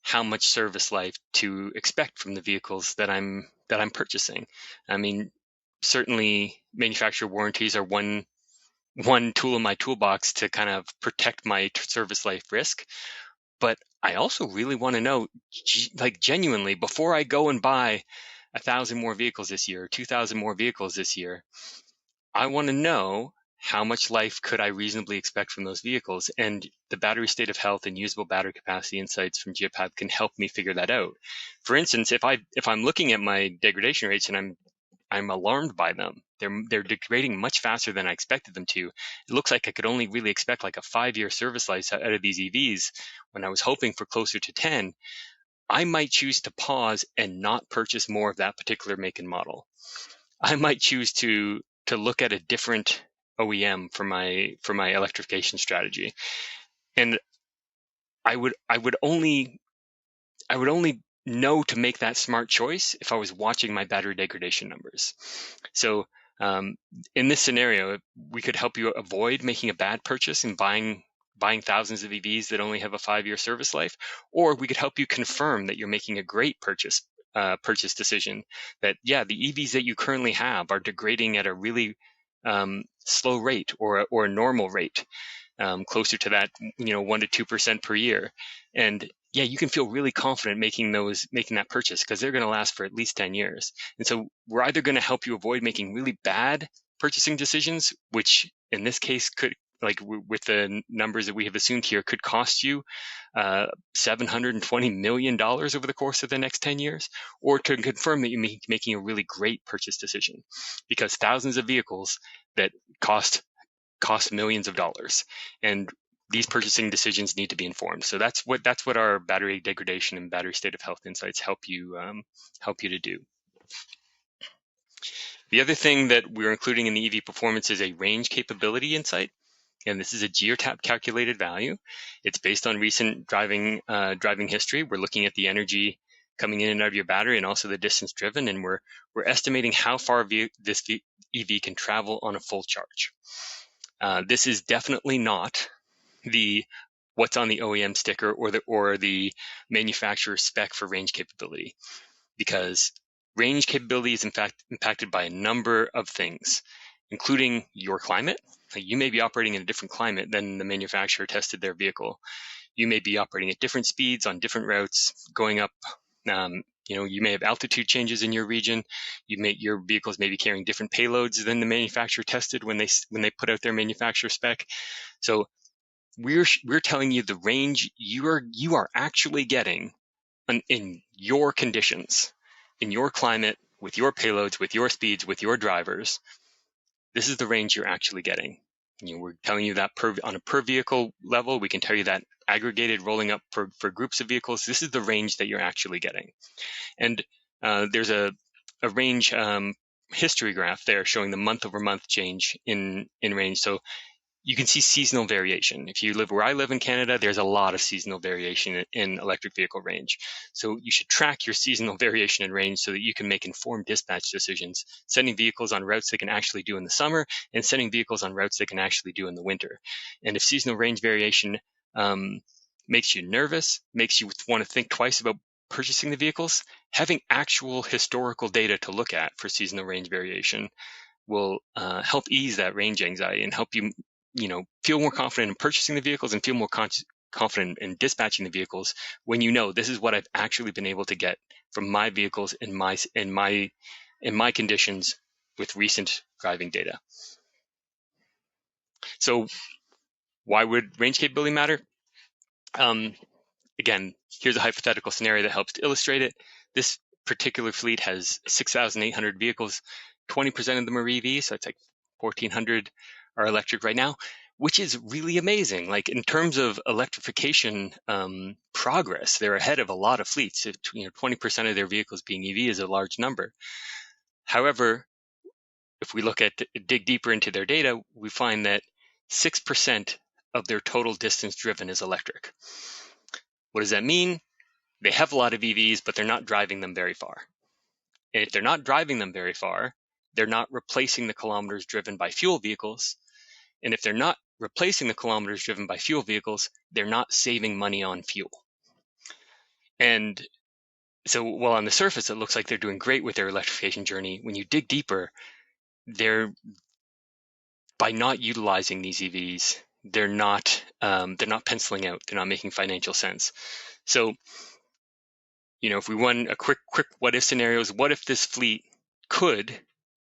Speaker 5: how much service life to expect from the vehicles that I'm purchasing. I mean, certainly manufacturer warranties are one tool in my toolbox to kind of protect my service life risk. But I also really want to know, like, genuinely, before I go and buy 1,000 more vehicles this year, 2,000 more vehicles this year, I want to know how much life could I reasonably expect from those vehicles. And the battery state of health and usable battery capacity insights from Geotab can help me figure that out. For instance, if I'm looking at my degradation rates and I'm alarmed by them, they're degrading much faster than I expected them to. It looks like I could only really expect like a 5-year service life out of these EVs when I was hoping for closer to 10. I might choose to pause and not purchase more of that particular make and model. I might choose to look at a different OEM for my electrification strategy. And I would only know to make that smart choice if I was watching my battery degradation numbers. So in this scenario, we could help you avoid making a bad purchase and buying thousands of EVs that only have a 5-year service life, or we could help you confirm that you're making a great purchase decision, that the EVs that you currently have are degrading at a really slow rate or a normal rate, closer to that 1 to 2% per year. And you can feel really confident making that purchase, because they're going to last for at least 10 years. And so we're either going to help you avoid making really bad purchasing decisions, which in this case could, like with the numbers that we have assumed here, could cost you $720 million over the course of the next 10 years, or to confirm that you're making a really great purchase decision, because thousands of vehicles that cost millions of dollars, and these purchasing decisions need to be informed. So that's what our battery degradation and battery state of health insights help you to do. The other thing that we're including in the EV performance is a range capability insight, and this is a Geotab calculated value. It's based on recent driving history. We're looking at the energy coming in and out of your battery, and also the distance driven, and we're estimating how far this EV can travel on a full charge. This is definitely not what's on the OEM sticker or the manufacturer spec for range capability, because range capability is in fact impacted by a number of things, including your climate. You may be operating in a different climate than the manufacturer tested their vehicle. You may be operating at different speeds on different routes, going up you may have altitude changes in your region. Your vehicles may be carrying different payloads than the manufacturer tested when they put out their manufacturer spec. So we're telling you the range you are actually getting in your conditions, in your climate, with your payloads, with your speeds, with your drivers. This is the range you're actually getting. We're telling you that on a per vehicle level. We can tell you that aggregated, rolling up for groups of vehicles. This is the range that you're actually getting. And there's a range history graph there showing the month over month change in range. So you can see seasonal variation. If you live where I live in Canada, there's a lot of seasonal variation in electric vehicle range. So you should track your seasonal variation in range so that you can make informed dispatch decisions, sending vehicles on routes they can actually do in the summer and sending vehicles on routes they can actually do in the winter. And if seasonal range variation makes you nervous, makes you want to think twice about purchasing the vehicles, having actual historical data to look at for seasonal range variation will help ease that range anxiety and help you feel more confident in purchasing the vehicles and feel more confident in dispatching the vehicles when this is what I've actually been able to get from my vehicles in my conditions with recent driving data. So why would range capability matter? Again, here's a hypothetical scenario that helps to illustrate it. This particular fleet has 6,800 vehicles. 20% of them are EVs, so it's like 1,400 are electric right now, which is really amazing. Like in terms of electrification progress, they're ahead of a lot of fleets. 20% of their vehicles being EV is a large number. However, if we dig deeper into their data, we find that 6% of their total distance driven is electric. What does that mean? They have a lot of EVs, but they're not driving them very far. And if they're not driving them very far, they're not replacing the kilometers driven by fuel vehicles. And if they're not replacing the kilometers driven by fuel vehicles, they're not saving money on fuel. And so while on the surface, it looks like they're doing great with their electrification journey, when you dig deeper, by not utilizing these EVs, they're not penciling out. They're not making financial sense. So, if we run a quick what if scenarios, what if this fleet could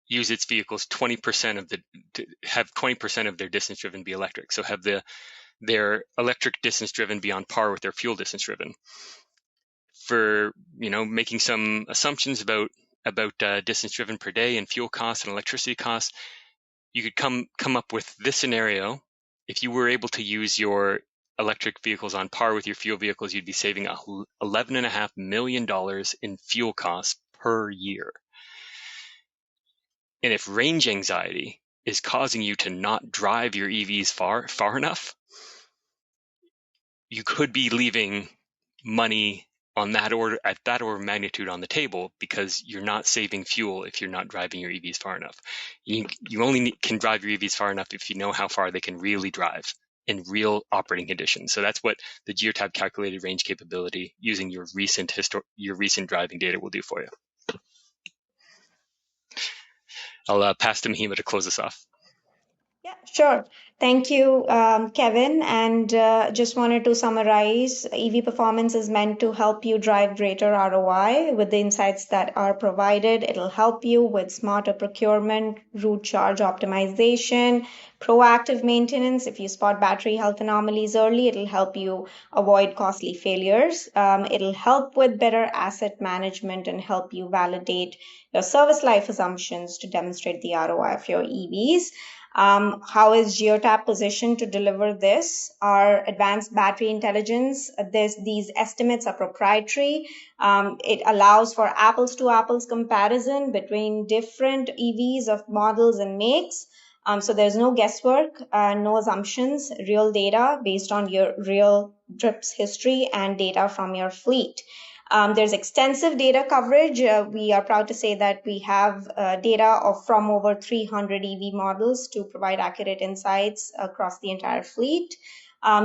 Speaker 5: use its vehicles 20% have 20% of their distance driven be electric? So have their electric distance driven be on par with their fuel distance driven. For making some assumptions about distance driven per day and fuel costs and electricity costs, you could come up with this scenario. If you were able to use your electric vehicles on par with your fuel vehicles, you'd be saving $11.5 million in fuel costs per year. And if range anxiety is causing you to not drive your EVs far enough, you could be leaving money on that order of magnitude on the table because you're not saving fuel if you're not driving your EVs far enough. You only can drive your EVs far enough if you know how far they can really drive in real operating conditions. So that's what the Geotab calculated range capability using your recent driving data will do for you. I'll pass to Mahima to close us off.
Speaker 3: Yeah, sure. Thank you, Kevin. And just wanted to summarize, EV performance is meant to help you drive greater ROI with the insights that are provided. It'll help you with smarter procurement, route charge optimization, proactive maintenance. If you spot battery health anomalies early, it'll help you avoid costly failures. It'll help with better asset management and help you validate your service life assumptions to demonstrate the ROI of your EVs. How is Geotab positioned to deliver this? Our advanced battery intelligence, these estimates are proprietary. It allows for apples to apples comparison between different EVs of models and makes. So there's no guesswork, no assumptions, real data based on your real trips history and data from your fleet. There's extensive data coverage. We are proud to say that we have data from over 300 EV models to provide accurate insights across the entire fleet.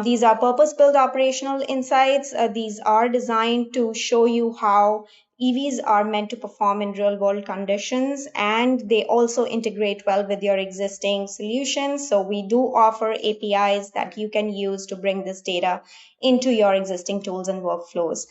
Speaker 3: These are purpose-built operational insights. These are designed to show you how EVs are meant to perform in real-world conditions, and they also integrate well with your existing solutions. So we do offer APIs that you can use to bring this data into your existing tools and workflows.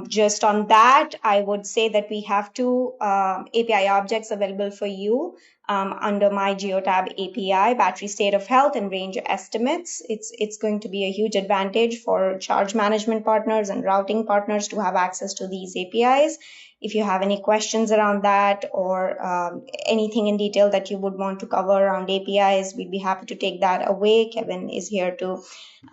Speaker 3: Just on that, I would say that we have two API objects available for you under my Geotab API, battery state of health and range estimates. It's going to be a huge advantage for charge management partners and routing partners to have access to these APIs. If you have any questions around that or anything in detail that you would want to cover around APIs, we'd be happy to take that away. Kevin is here to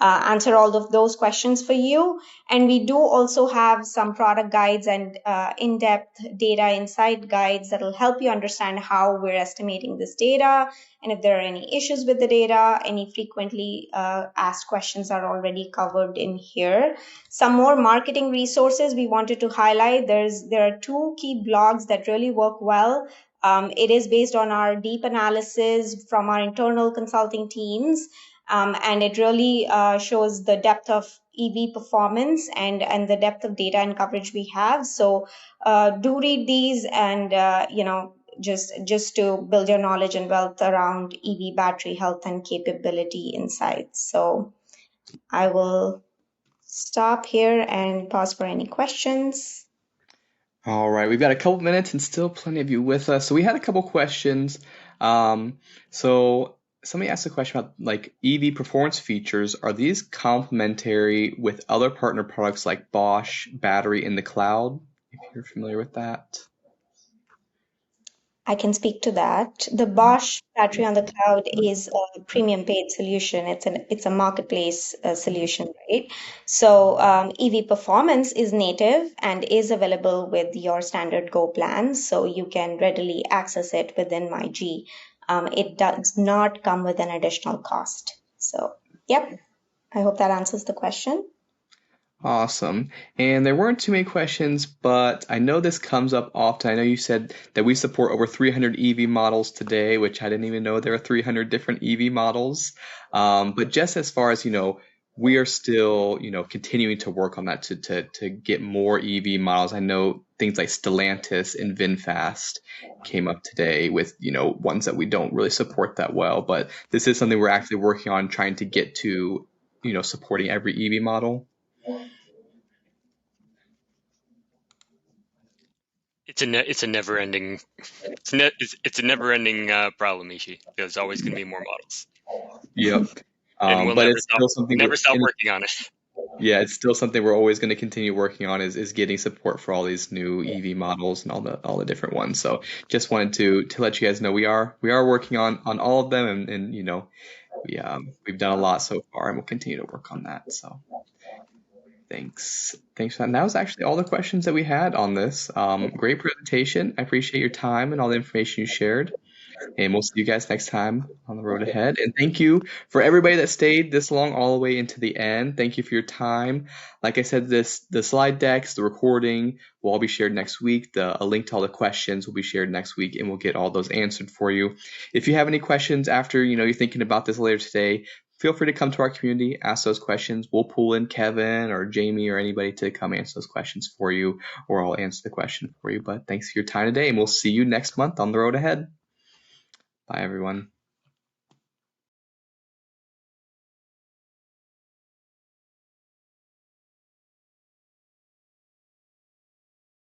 Speaker 3: answer all of those questions for you. And we do also have some product guides and in-depth data insight guides that will help you understand how we're estimating this data. And if there are any issues with the data, any frequently asked questions are already covered in here. Some more marketing resources we wanted to highlight. There are two key blogs that really work well. It is based on our deep analysis from our internal consulting teams. And it really shows the depth of EV performance and the depth of data and coverage we have. So do read these and, just to build your knowledge and wealth around EV battery health and capability insights. So I will stop here and pause for any questions.
Speaker 2: All right, we've got a couple minutes and still plenty of you with us. So we had a couple questions. So somebody asked a question about like EV performance features. Are these complementary with other partner products like Bosch battery in the cloud? If you're familiar with that.
Speaker 3: I can speak to that. The Bosch battery on the cloud is a premium paid solution. It's a marketplace solution, right? So EV performance is native and is available with your standard Go plans, so you can readily access it within MyG. It does not come with an additional cost. So, yep. I hope that answers the question.
Speaker 2: Awesome. And there weren't too many questions, but I know this comes up often. I know you said that we support over 300 EV models today, which I didn't even know there are 300 different EV models. But just as far as, we are still, continuing to work on that to get more EV models. I know things like Stellantis and VinFast came up today with, ones that we don't really support that well. But this is something we're actually working on trying to get to, supporting every EV model.
Speaker 5: It's a never-ending problem, Ishi. There's always going to be more models.
Speaker 2: Yep.
Speaker 5: And we'll
Speaker 2: But
Speaker 5: never
Speaker 2: it's still something
Speaker 5: stop working on it.
Speaker 2: Yeah, it's still something we're always going to continue working on is getting support for all these new EV models and all the different ones. So just wanted to let you guys know we are working on all of them and we've done a lot so far and we'll continue to work on that. So thanks for that. And that was actually all the questions that we had on this. Great presentation. I appreciate your time and all the information you shared. And we'll see you guys next time on the road ahead. And thank you for everybody that stayed this long all the way into the end. Thank you for your time. Like I said, the slide decks, the recording will all be shared next week. A link to all the questions will be shared next week, and we'll get all those answered for you. If you have any questions after you're thinking about this later today, feel free to come to our community, ask those questions. We'll pull in Kevin or Jamie or anybody to come answer those questions for you, or I'll answer the question for you. But thanks for your time today, and we'll see you next month on the road ahead. Bye, everyone.